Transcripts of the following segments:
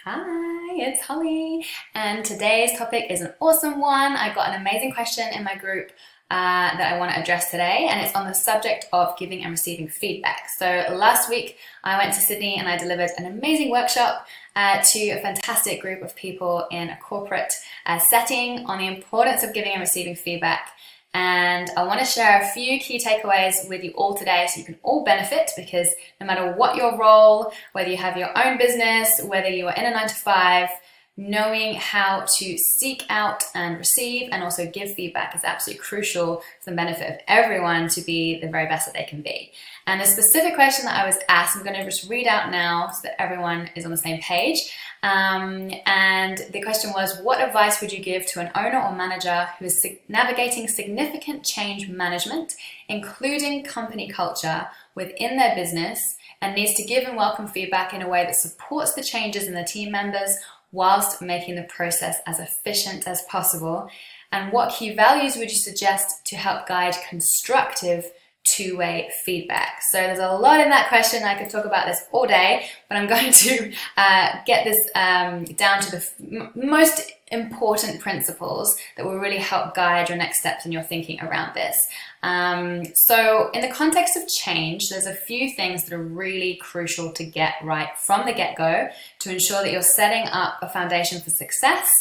Hi, it's Holly, and today's topic is an awesome one. I got an amazing question in my group that I want to address today, and it's on the subject of giving and receiving feedback. So last week I went to Sydney and I delivered an amazing workshop to a fantastic group of people in a corporate setting on the importance of giving and receiving feedback. And I want to share a few key takeaways with you all today so you can all benefit, because no matter what your role, whether you have your own business, whether you are in a 9 to 5, knowing how to seek out and receive and also give feedback is absolutely crucial for the benefit of everyone to be the very best that they can be. And the specific question that I was asked, I'm going to just read out now so that everyone is on the same page. And the question was, what advice would you give to an owner or manager who is navigating significant change management, including company culture, within their business, and needs to give and welcome feedback in a way that supports the changes in the team members whilst making the process as efficient as possible? And what key values would you suggest to help guide constructive two-way feedback? So there's a lot in that question. I could talk about this all day, but I'm going to get this down to the most important principles that will really help guide your next steps in your thinking around this. So in the context of change, there's a few things that are really crucial to get right from the get-go to ensure that you're setting up a foundation for success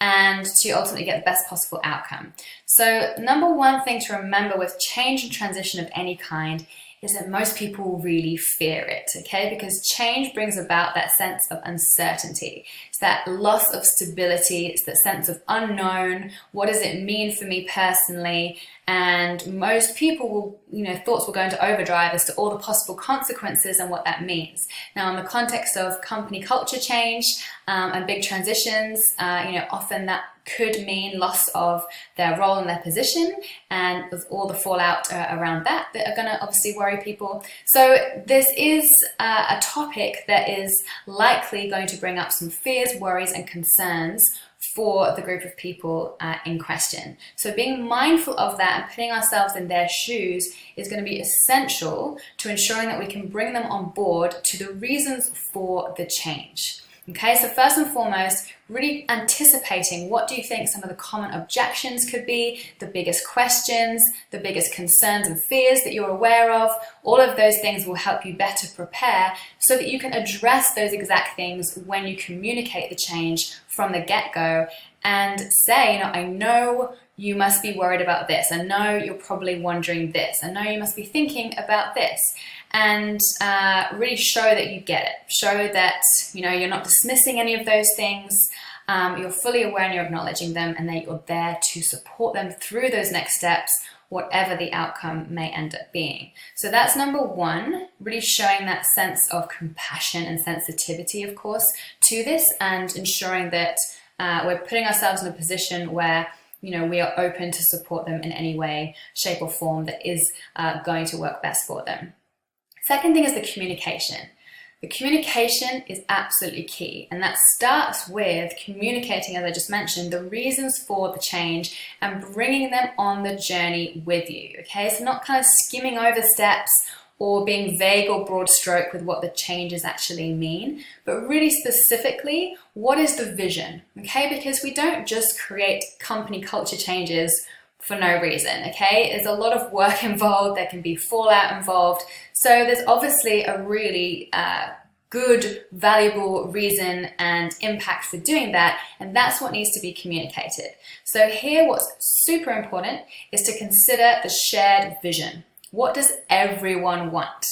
and to ultimately get the best possible outcome. So number one thing to remember with change and transition of any kind is that most people really fear it, okay? Because change brings about that sense of uncertainty. It's that loss of stability, it's that sense of unknown. What does it mean for me personally? And most people will, thoughts will go into overdrive as to all the possible consequences and what that means. Now, in the context of company culture change and big transitions, often that could mean loss of their role and their position, and with all the fallout around that are going to obviously worry people. So this is a topic that is likely going to bring up some fears, worries, and concerns for the group of people in question. So being mindful of that and putting ourselves in their shoes is going to be essential to ensuring that we can bring them on board to the reasons for the change. Okay, so first and foremost, really anticipating what do you think some of the common objections could be, the biggest questions, the biggest concerns and fears that you're aware of. All of those things will help you better prepare so that you can address those exact things when you communicate the change from the get-go and say, I know you must be worried about this. I know you're probably wondering this. I know you must be thinking about this. And really show that you get it. Show that you're not dismissing any of those things. You're fully aware and you're acknowledging them, and that you're there to support them through those next steps, whatever the outcome may end up being. So that's number one, really showing that sense of compassion and sensitivity, of course, to this, and ensuring that we're putting ourselves in a position where we are open to support them in any way, shape, or form that is going to work best for them. Second thing is the communication. The communication is absolutely key, and that starts with communicating, as I just mentioned, the reasons for the change and bringing them on the journey with you, okay? So not kind of skimming over steps or being vague or broad stroke with what the changes actually mean, but really specifically, what is the vision, okay? Because we don't just create company culture changes for no reason, okay? There's a lot of work involved, there can be fallout involved. So there's obviously a really good, valuable reason and impact for doing that, and that's what needs to be communicated. So here what's super important is to consider the shared vision. What does everyone want?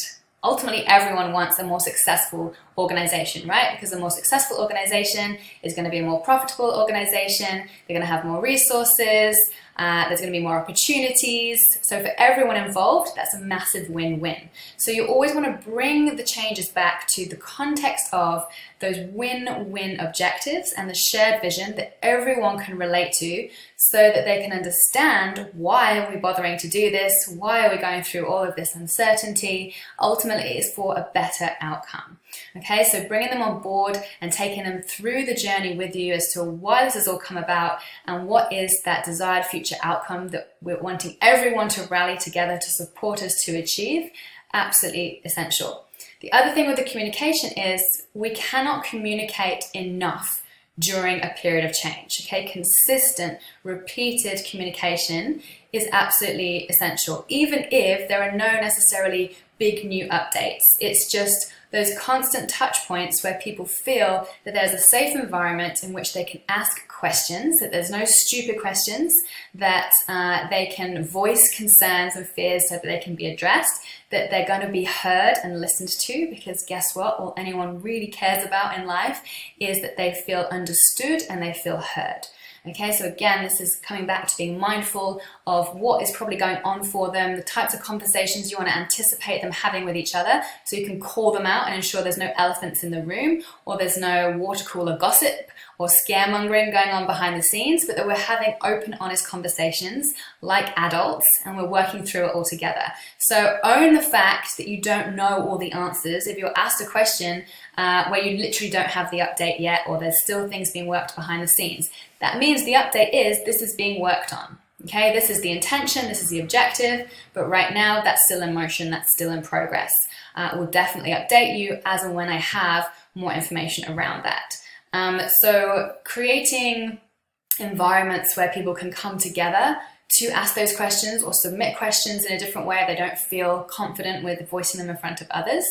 Ultimately, everyone wants a more successful organization, right? Because a more successful organization is going to be a more profitable organization. They're going to have more resources. There's going to be more opportunities. So for everyone involved, that's a massive win-win. So you always want to bring the changes back to the context of those win-win objectives and the shared vision that everyone can relate to, so that they can understand, why are we bothering to do this? Why are we going through all of this uncertainty? Ultimately, it's for a better outcome. Okay, so bringing them on board and taking them through the journey with you as to why this has all come about and what is that desired future outcome that we're wanting everyone to rally together to support us to achieve, absolutely essential. The other thing with the communication is we cannot communicate enough during a period of change, okay? Consistent, repeated communication is absolutely essential, even if there are no necessarily big new updates. It's just those constant touch points where people feel that there's a safe environment in which they can ask questions, that there's no stupid questions, that they can voice concerns and fears so that they can be addressed, that they're going to be heard and listened to, because guess what? All anyone really cares about in life is that they feel understood and they feel heard. Okay, so again, this is coming back to being mindful of what is probably going on for them, the types of conversations you want to anticipate them having with each other, so you can call them out and ensure there's no elephants in the room, or there's no water cooler gossip or scaremongering going on behind the scenes, but that we're having open, honest conversations like adults, and we're working through it all together. So own the fact that you don't know all the answers. If you're asked a question where you literally don't have the update yet, or there's still things being worked behind the scenes, that means the update is this is being worked on. Okay, this is the intention, this is the objective, but right now that's still in motion, that's still in progress. We'll definitely update you as and when I have more information around that. So creating environments where people can come together to ask those questions or submit questions in a different way if they don't feel confident with voicing them in front of others.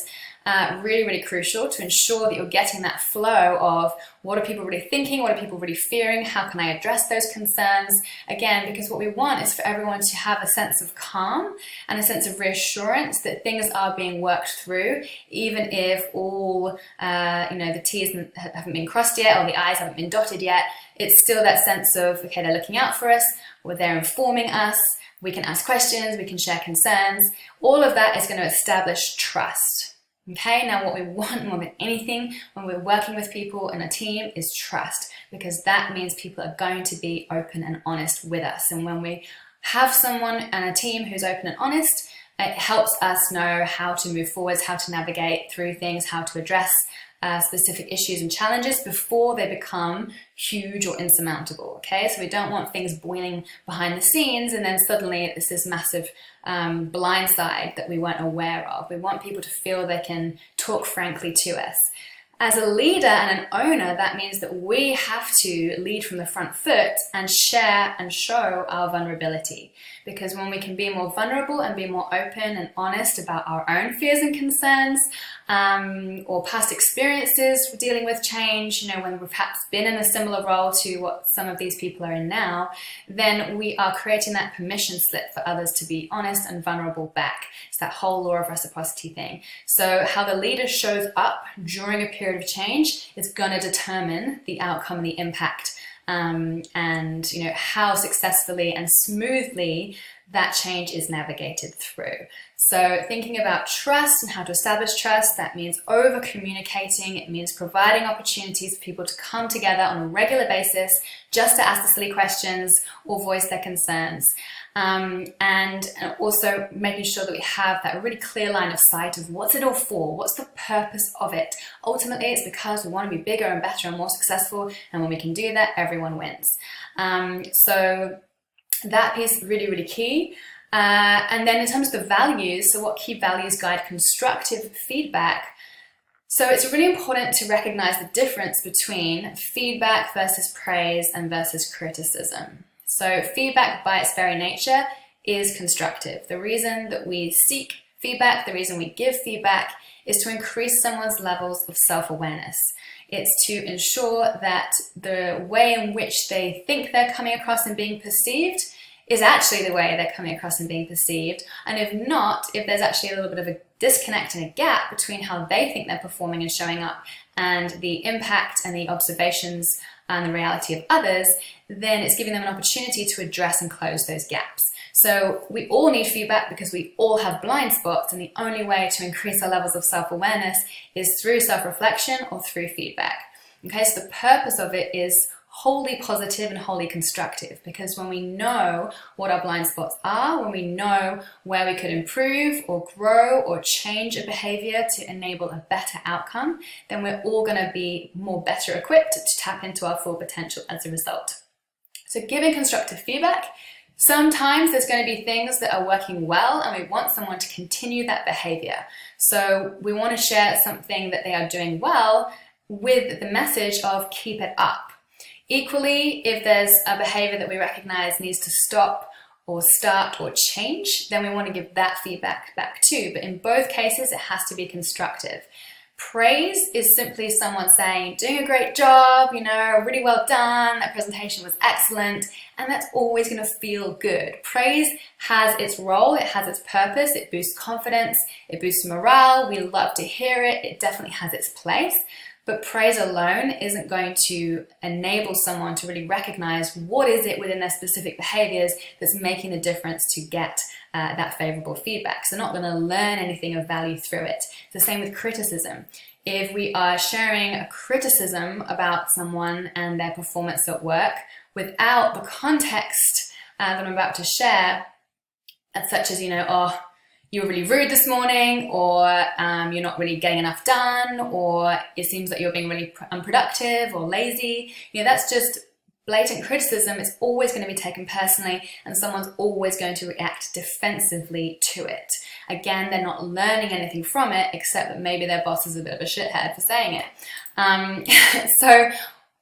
Really, really crucial to ensure that you're getting that flow of what are people really thinking, what are people really fearing, how can I address those concerns? Again, because what we want is for everyone to have a sense of calm and a sense of reassurance that things are being worked through, even if all the T's haven't been crossed yet or the I's haven't been dotted yet. It's still that sense of, okay, they're looking out for us, or they're informing us, we can ask questions, we can share concerns. All of that is going to establish trust. Okay, now what we want more than anything when we're working with people in a team is trust, because that means people are going to be open and honest with us. And when we have someone and a team who's open and honest, it helps us know how to move forwards, how to navigate through things, how to address specific issues and challenges before they become huge or insurmountable. Okay, so we don't want things boiling behind the scenes and then suddenly it's this massive blind side that we weren't aware of. We want people to feel they can talk frankly to us. As a leader and an owner, that means that we have to lead from the front foot and share and show our vulnerability. Because when we can be more vulnerable and be more open and honest about our own fears and concerns, or past experiences dealing with change, when we've perhaps been in a similar role to what some of these people are in now, then we are creating that permission slip for others to be honest and vulnerable back. It's that whole law of reciprocity thing. So how the leader shows up during a period of change is going to determine the outcome and the impact, and how successfully and smoothly that change is navigated through. So thinking about trust and how to establish trust, that means over communicating. It means providing opportunities for people to come together on a regular basis just to ask the silly questions or voice their concerns. And also making sure that we have that really clear line of sight of what's it all for, what's the purpose of it. Ultimately, it's because we want to be bigger and better and more successful, and when we can do that, everyone wins. So that piece really, really key. And then in terms of the values, so what key values guide constructive feedback? So it's really important to recognize the difference between feedback versus praise and versus criticism. So feedback by its very nature is constructive. The reason that we seek feedback, the reason we give feedback is to increase someone's levels of self-awareness. It's to ensure that the way in which they think they're coming across and being perceived is actually the way they're coming across and being perceived. And if not, if there's actually a little bit of a disconnect and a gap between how they think they're performing and showing up and the impact and the observations and the reality of others, then it's giving them an opportunity to address and close those gaps. So we all need feedback because we all have blind spots, and the only way to increase our levels of self-awareness is through self-reflection or through feedback. Okay, so the purpose of it is wholly positive and wholly constructive, because when we know what our blind spots are, when we know where we could improve or grow or change a behavior to enable a better outcome, then we're all going to be more better equipped to tap into our full potential as a result. So giving constructive feedback, sometimes there's going to be things that are working well and we want someone to continue that behavior. So we want to share something that they are doing well with the message of keep it up. Equally, if there's a behavior that we recognize needs to stop or start or change, then we want to give that feedback back too. But in both cases, it has to be constructive. Praise is simply someone saying, doing a great job, really well done, that presentation was excellent, and that's always going to feel good. Praise has its role, it has its purpose, it boosts confidence, it boosts morale, we love to hear it, it definitely has its place. But praise alone isn't going to enable someone to really recognize what is it within their specific behaviors that's making the difference to get that favorable feedback. So they're not going to learn anything of value through it. It's the same with criticism. If we are sharing a criticism about someone and their performance at work without the context that I'm about to share, such as, oh, you were really rude this morning, or you're not really getting enough done, or it seems that you're being really unproductive or lazy. That's just blatant criticism. It's always going to be taken personally, and someone's always going to react defensively to it. Again, they're not learning anything from it, except that maybe their boss is a bit of a shithead for saying it. So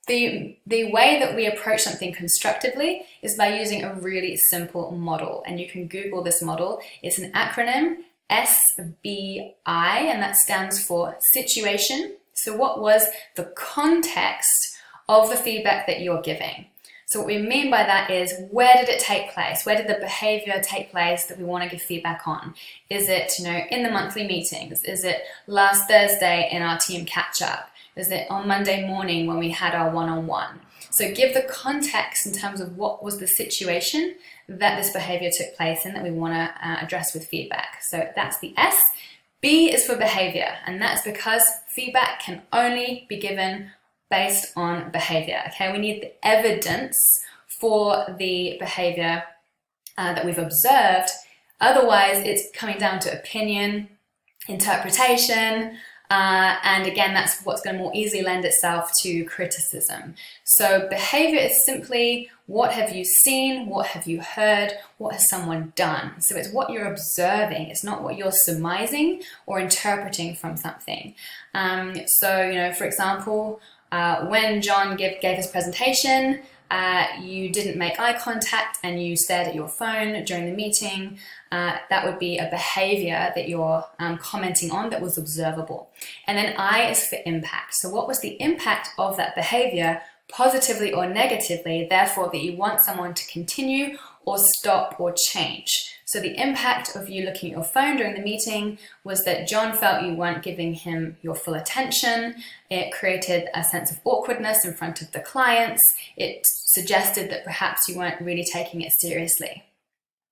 the way that we approach something constructively is by using a really simple model, and you can Google this model. It's an acronym, SBI, and that stands for situation. So what was the context of the feedback that you're giving? So what we mean by that is, where did it take place? Where did the behavior take place that we want to give feedback on? Is it, in the monthly meetings? Is it last Thursday in our team catch-up? Is it on Monday morning when we had our one-on-one? So give the context in terms of what was the situation that this behavior took place in that we want to address with feedback. So that's the S. B is for behavior, and that's because feedback can only be given based on behavior. Okay, we need the evidence for the behavior that we've observed. Otherwise, it's coming down to opinion, interpretation, and again, that's what's going to more easily lend itself to criticism. So behavior is simply, what have you seen? What have you heard? What has someone done? So it's what you're observing. It's not what you're surmising or interpreting from something. So, for example, when John gave his presentation, you didn't make eye contact and you stared at your phone during the meeting. That would be a behavior that you're commenting on that was observable. And then I is for impact. So what was the impact of that behavior, positively or negatively, therefore that you want someone to continue or stop or change? So the impact of you looking at your phone during the meeting was that John felt you weren't giving him your full attention. It created a sense of awkwardness in front of the clients. It suggested that perhaps you weren't really taking it seriously.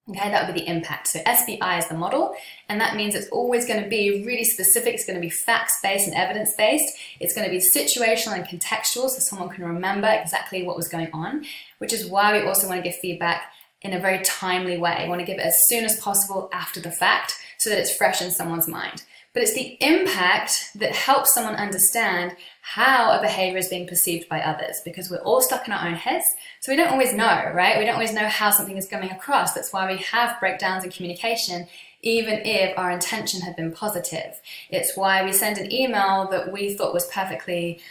Okay, that would be the impact. So SBI is the model, and that means it's always going to be really specific. It's going to be facts-based and evidence-based. It's going to be situational and contextual, so someone can remember exactly what was going on, which is why we also want to give feedback in a very timely way. We want to give it as soon as possible after the fact so that it's fresh in someone's mind. But it's the impact that helps someone understand how a behavior is being perceived by others, because we're all stuck in our own heads, so we don't always know, right? We don't always know how something is coming across. That's why we have breakdowns in communication, even if our intention had been positive. It's why we send an email that we thought was perfectly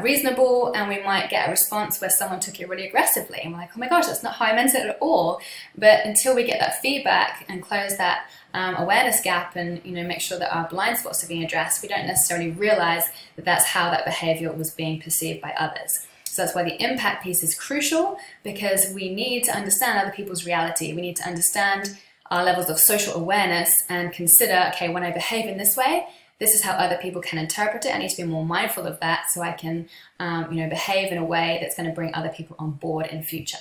reasonable, and we might get a response where someone took it really aggressively, and we're like, oh my gosh, that's not how I meant it at all. But until we get that feedback and close that awareness gap and make sure that our blind spots are being addressed, we don't necessarily realize that that's how that behavior was being perceived by others. So that's why the impact piece is crucial, because we need to understand other people's reality. We need to understand our levels of social awareness and consider, okay, when I behave in this way, this is how other people can interpret it. I need to be more mindful of that so I can behave in a way that's going to bring other people on board in future.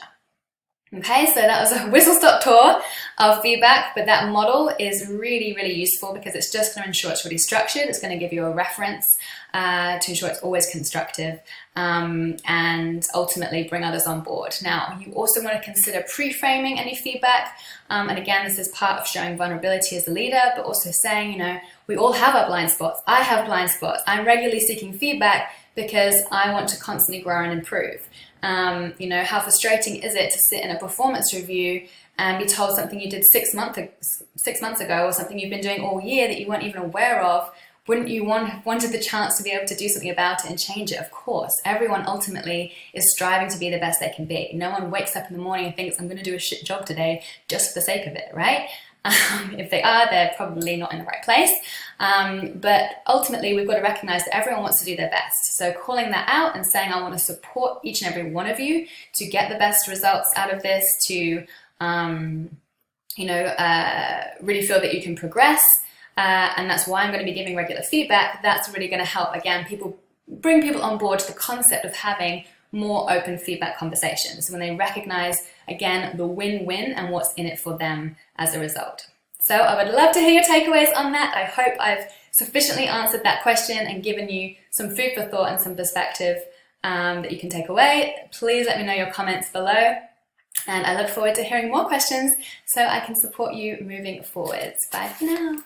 Okay, so that was a whistle-stop tour of feedback, but that model is really, really useful because it's just going to ensure it's really structured. It's going to give you a reference to ensure it's always constructive and ultimately bring others on board. Now, you also want to consider pre-framing any feedback. And again, this is part of showing vulnerability as a leader, but also saying, we all have our blind spots. I have blind spots. I'm regularly seeking feedback because I want to constantly grow and improve. How frustrating is it to sit in a performance review and be told something you did 6 months ago, or something you've been doing all year that you weren't even aware of, wouldn't you wanted the chance to be able to do something about it and change it? Of course. Everyone ultimately is striving to be the best they can be. No one wakes up in the morning and thinks, I'm going to do a shit job today just for the sake of it, right? If they are, they're probably not in the right place. But ultimately, we've got to recognize that everyone wants to do their best. So calling that out and saying, I want to support each and every one of you to get the best results out of this, to really feel that you can progress. And that's why I'm going to be giving regular feedback. That's really going to help, again, bring people on board to the concept of having more open feedback conversations when they recognize, again, the win-win and what's in it for them as a result. So I would love to hear your takeaways on that. I hope I've sufficiently answered that question and given you some food for thought and some perspective that you can take away. Please let me know your comments below. And I look forward to hearing more questions so I can support you moving forwards. Bye for now.